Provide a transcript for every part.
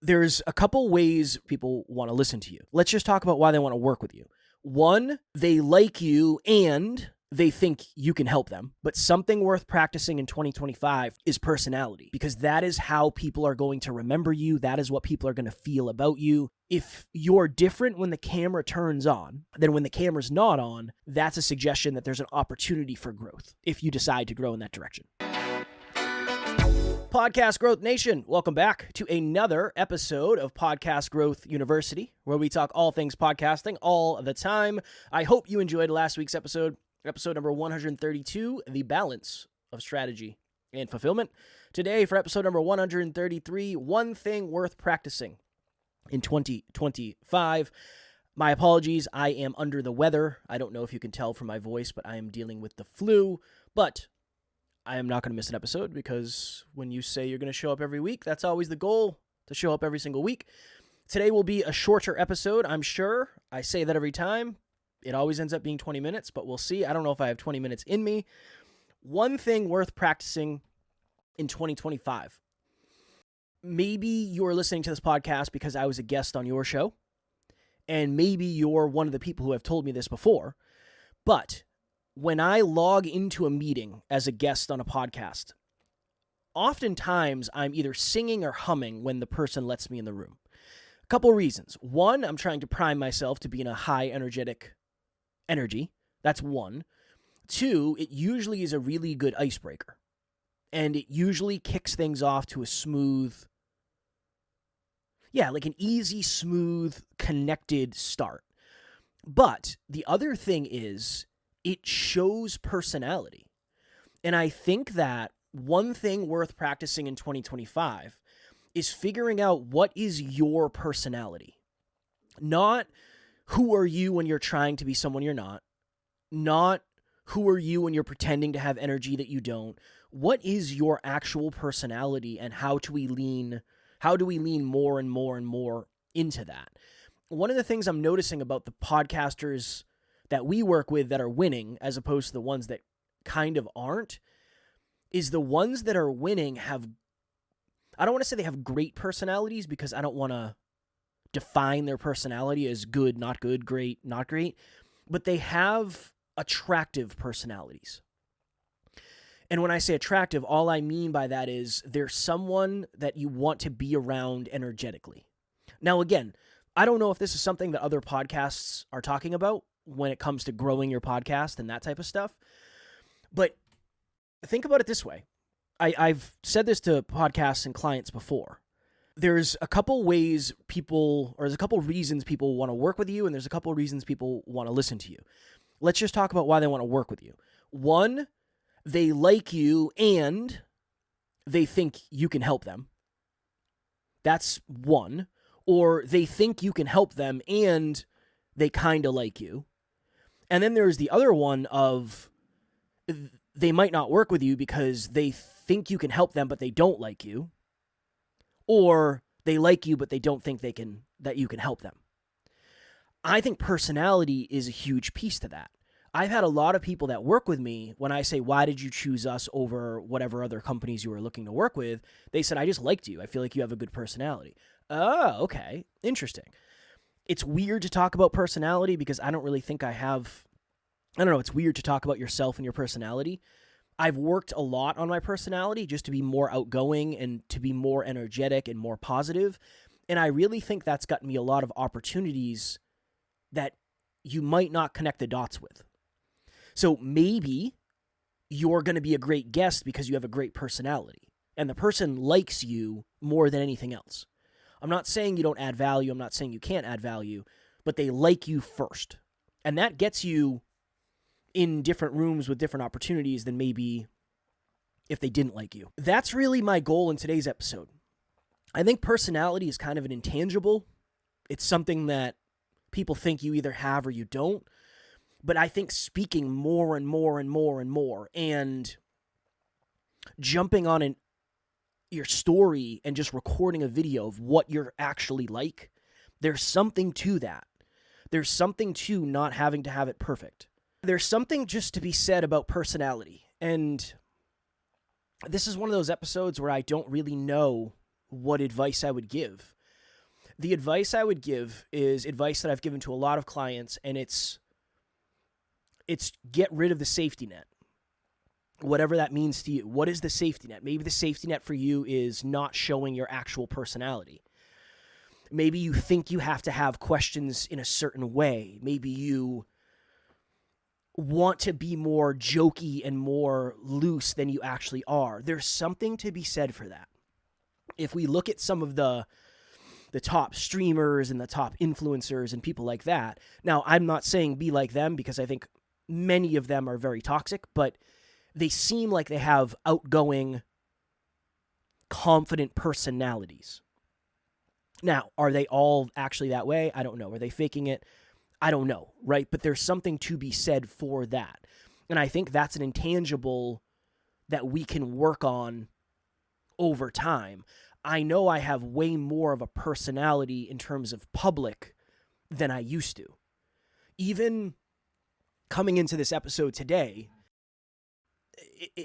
There's a couple ways people want to listen to you. Let's just talk about why they want to work with you. One, they like you and they think you can help them. But something worth practicing in 2025 is personality, because that is how people are going to remember you. That is what people are going to feel about you. If you're different when the camera turns on than when the camera's not on, that's a suggestion that there's an opportunity for growth if you decide to grow in that direction. Podcast Growth Nation, welcome back to another episode of Podcast Growth University, where we talk all things podcasting all the time. I hope you enjoyed last week's episode number 132, The Balance of Strategy and Fulfillment. Today, for episode number 133, One Thing Worth Practicing in 2025. My apologies, I am under the weather. I don't know if you can tell from my voice, but I am dealing with the flu, but I am not going to miss an episode, because when you say you're going to show up every week, that's always the goal, to show up every single week. Today will be a shorter episode, I'm sure. I say that every time. It always ends up being 20 minutes, but we'll see. I don't know if I have 20 minutes in me. One thing worth practicing in 2025. Maybe you're listening to this podcast because I was a guest on your show, and maybe you're one of the people who have told me this before, but when I log into a meeting as a guest on a podcast, oftentimes I'm either singing or humming when the person lets me in the room. A couple reasons. One, I'm trying to prime myself to be in a high energetic energy. That's one. Two, it usually is a really good icebreaker, and it usually kicks things off to a smooth, like an easy, smooth, connected start. But the other thing is, it shows personality. And I think that one thing worth practicing in 2025 is figuring out what is your personality. Not who are you when you're trying to be someone you're not. Not who are you when you're pretending to have energy that you don't. What is your actual personality, and how do we lean more and more and more into that? One of the things I'm noticing about the podcasters that we work with that are winning, as opposed to the ones that kind of aren't, is the ones that are winning have, I don't want to say they have great personalities, because I don't want to define their personality as good, not good, great, not great, but they have attractive personalities. And when I say attractive, all I mean by that is they're someone that you want to be around energetically. Now, again, I don't know if this is something that other podcasts are talking about when it comes to growing your podcast and that type of stuff. But think about it this way. I've said this to podcasts and clients before. There's a couple reasons people want to work with you, and there's a couple reasons people want to listen to you. Let's just talk about why they want to work with you. One, they like you and they think you can help them. That's one. Or they think you can help them and they kind of like you. And then there's the other one of they might not work with you because they think you can help them, but they don't like you. Or they like you, but they don't think that you can help them. I think personality is a huge piece to that. I've had a lot of people that work with me, when I say, why did you choose us over whatever other companies you were looking to work with? They said, I just liked you. I feel like you have a good personality. Oh, okay. Interesting. It's weird to talk about personality because I don't really think it's weird to talk about yourself and your personality. I've worked a lot on my personality just to be more outgoing and to be more energetic and more positive. And I really think that's gotten me a lot of opportunities that you might not connect the dots with. So maybe you're going to be a great guest because you have a great personality and the person likes you more than anything else. I'm not saying you don't add value. I'm not saying you can't add value, but they like you first. And that gets you in different rooms with different opportunities than maybe if they didn't like you. That's really my goal in today's episode. I think personality is kind of an intangible. It's something that people think you either have or you don't. But I think speaking more and more and more and more and jumping on your story and just recording a video of what you're actually like, there's something to that. There's something to not having to have it perfect. There's something just to be said about personality. And this is one of those episodes where I don't really know what advice I would give. The advice I would give is advice that I've given to a lot of clients, and it's get rid of the safety net. Whatever that means to you. What is the safety net? Maybe the safety net for you is not showing your actual personality. Maybe you think you have to have questions in a certain way. Maybe you want to be more jokey and more loose than you actually are. There's something to be said for that. If we look at some of the top streamers and the top influencers and people like that, now I'm not saying be like them because I think many of them are very toxic, but they seem like they have outgoing, confident personalities. Now, are they all actually that way? I don't know. Are they faking it? I don't know, right? But there's something to be said for that. And I think that's an intangible that we can work on over time. I know I have way more of a personality in terms of public than I used to. Even coming into this episode today,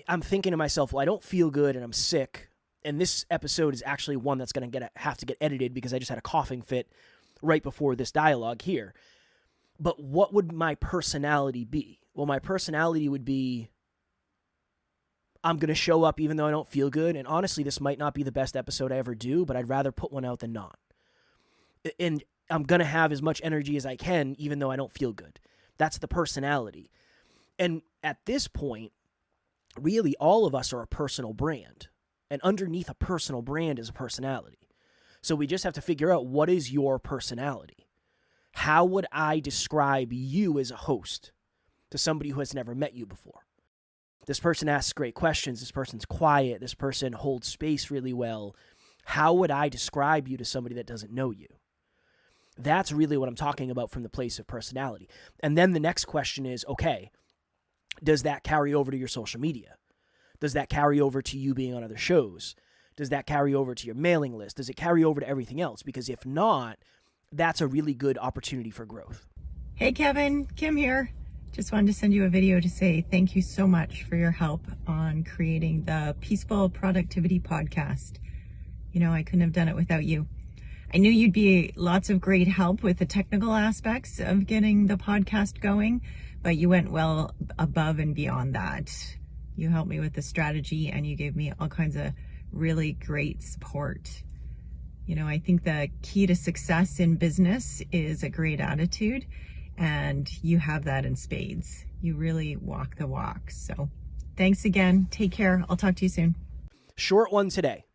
I'm thinking to myself, well, I don't feel good and I'm sick. And this episode is actually one that's going to have to get edited because I just had a coughing fit right before this dialogue here. But what would my personality be? Well, my personality would be, I'm going to show up even though I don't feel good. And honestly, this might not be the best episode I ever do, but I'd rather put one out than not. And I'm going to have as much energy as I can even though I don't feel good. That's the personality. And at this point, really all of us are a personal brand. And underneath a personal brand is a personality. So we just have to figure out, what is your personality? How would I describe you as a host to somebody who has never met you before? This person asks great questions. This person's quiet. This person holds space really well. How would I describe you to somebody that doesn't know you? That's really what I'm talking about from the place of personality. And then the next question is, okay, does that carry over to your social media? Does that carry over to you being on other shows? Does that carry over to your mailing list? Does it carry over to everything else? Because if not, that's a really good opportunity for growth. Hey Kevin, Kim here. Just wanted to send you a video to say thank you so much for your help on creating the Peaceful Productivity Podcast. You know, I couldn't have done it without you. I knew you'd be lots of great help with the technical aspects of getting the podcast going, but you went well above and beyond that. You helped me with the strategy and you gave me all kinds of really great support. You know, I think the key to success in business is a great attitude, and you have that in spades. You really walk the walk. So thanks again. Take care. I'll talk to you soon. Short one today,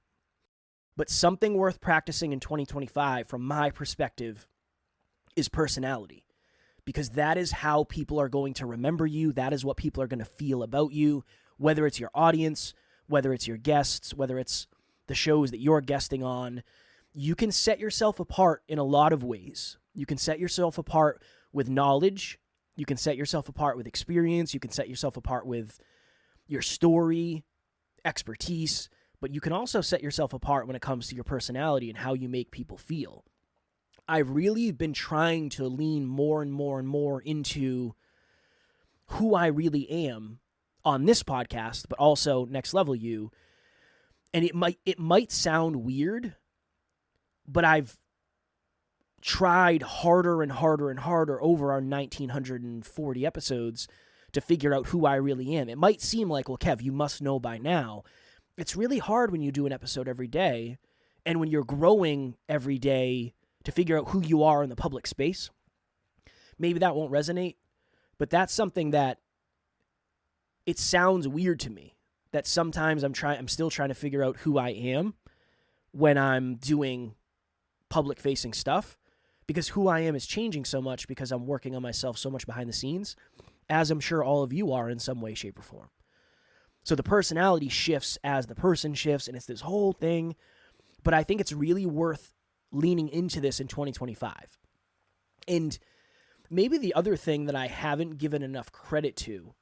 but something worth practicing in 2025 from my perspective is personality, because that is how people are going to remember you. That is what people are going to feel about you, whether it's your audience, whether it's your guests, whether it's the shows that you're guesting on. You can set yourself apart in a lot of ways. You can set yourself apart with knowledge. You can set yourself apart with experience. You can set yourself apart with your story, expertise, but you can also set yourself apart when it comes to your personality and how you make people feel. I've really been trying to lean more and more and more into who I really am on this podcast, but also Next Level You. And it might sound weird, but I've tried harder and harder and harder over our 1,940 episodes to figure out who I really am. It might seem like, well, Kev, you must know by now. It's really hard when you do an episode every day and when you're growing every day to figure out who you are in the public space. Maybe that won't resonate, but that's something that it sounds weird to me, that sometimes I'm still trying to figure out who I am when I'm doing public-facing stuff, because who I am is changing so much because I'm working on myself so much behind the scenes, as I'm sure all of you are in some way, shape, or form. So the personality shifts as the person shifts, and it's this whole thing, but I think it's really worth leaning into this in 2025. And maybe the other thing that I haven't given enough credit to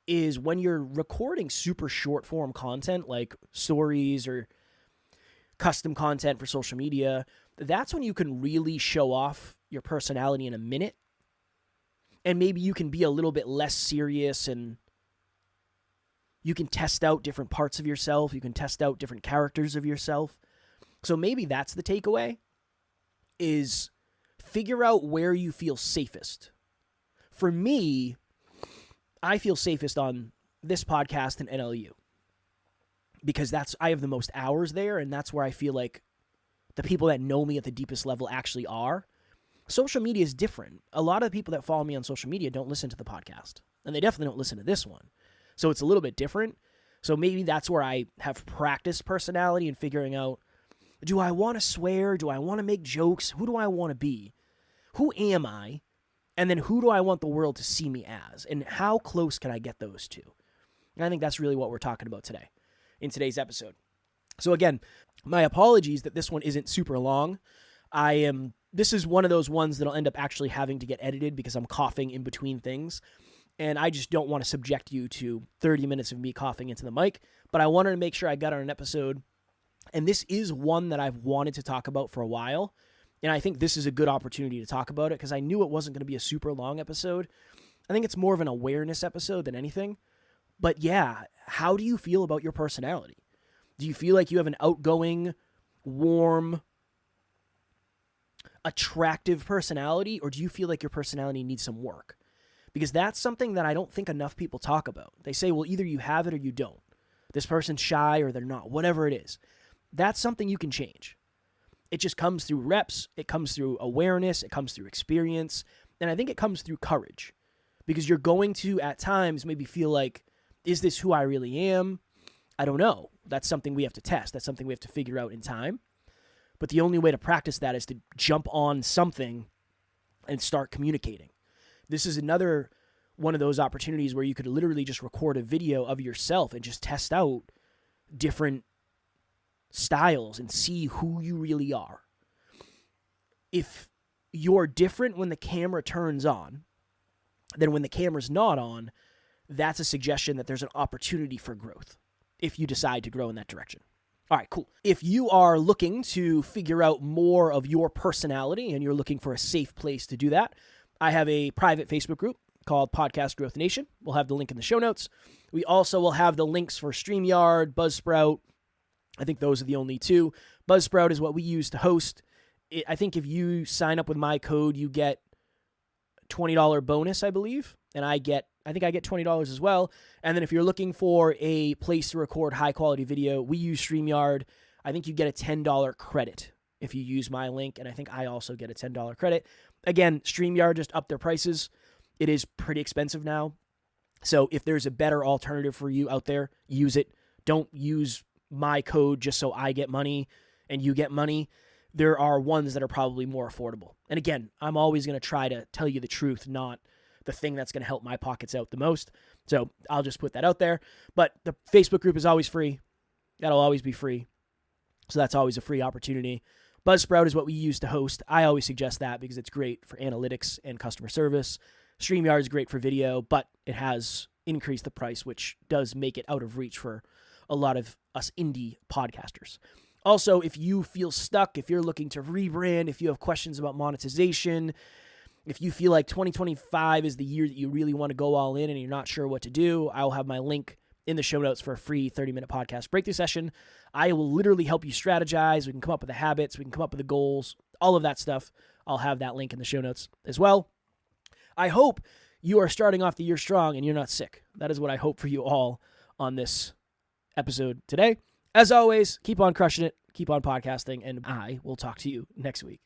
is when you're recording super short form content like stories or custom content for social media, that's when you can really show off your personality in a minute. And maybe you can be a little bit less serious and you can test out different parts of yourself. You can test out different characters of yourself. So maybe that's the takeaway. is figure out where you feel safest. For me, I feel safest on this podcast and NLU because I have the most hours there, and that's where I feel like the people that know me at the deepest level actually are. Social media is different. A lot of the people that follow me on social media don't listen to the podcast, and they definitely don't listen to this one. So it's a little bit different. So maybe that's where I have practiced personality and figuring out, do I want to swear? Do I want to make jokes? Who do I want to be? Who am I? And then who do I want the world to see me as? And how close can I get those two? And I think that's really what we're talking about today in today's episode. So again, my apologies that this one isn't super long. This is one of those ones that'll end up actually having to get edited because I'm coughing in between things. And I just don't want to subject you to 30 minutes of me coughing into the mic. But I wanted to make sure I got on an episode. And this is one that I've wanted to talk about for a while. And I think this is a good opportunity to talk about it because I knew it wasn't going to be a super long episode. I think it's more of an awareness episode than anything. But yeah, how do you feel about your personality? Do you feel like you have an outgoing, warm, attractive personality, or do you feel like your personality needs some work? Because that's something that I don't think enough people talk about. They say, well, either you have it or you don't. This person's shy or they're not, whatever it is. That's something you can change. It just comes through reps. It comes through awareness. It comes through experience. And I think it comes through courage. Because you're going to, at times, maybe feel like, is this who I really am? I don't know. That's something we have to test. That's something we have to figure out in time. But the only way to practice that is to jump on something and start communicating. This is another one of those opportunities where you could literally just record a video of yourself and just test out different styles and see who you really are. If you're different when the camera turns on than when the camera's not on, that's a suggestion that there's an opportunity for growth if you decide to grow in that direction. All right, cool. If you are looking to figure out more of your personality and you're looking for a safe place to do that, I have a private Facebook group called Podcast Growth Nation. We'll have the link in the show notes. We also will have the links for StreamYard, Buzzsprout. I think those are the only two. Buzzsprout is what we use to host. I think if you sign up with my code, you get $20 bonus, I believe. And I think I get $20 as well. And then if you're looking for a place to record high quality video, we use StreamYard. I think you get a $10 credit if you use my link. And I think I also get a $10 credit. Again, StreamYard just upped their prices. It is pretty expensive now. So if there's a better alternative for you out there, use it. Don't use my code just so I get money and you get money. There are ones that are probably more affordable. And again, I'm always going to try to tell you the truth, not the thing that's going to help my pockets out the most. So I'll just put that out there. But the Facebook group is always free. That'll always be free. So that's always a free opportunity. Buzzsprout is what we use to host. I always suggest that because it's great for analytics and customer service. StreamYard is great for video, but it has increased the price, which does make it out of reach for a lot of us indie podcasters. Also, if you feel stuck, if you're looking to rebrand, if you have questions about monetization, if you feel like 2025 is the year that you really want to go all in and you're not sure what to do, I'll have my link in the show notes for a free 30-minute podcast breakthrough session. I will literally help you strategize. We can come up with the habits. We can come up with the goals, all of that stuff. I'll have that link in the show notes as well. I hope you are starting off the year strong and you're not sick. That is what I hope for you all on this episode today. As always, keep on crushing it, keep on podcasting, and I will talk to you next week.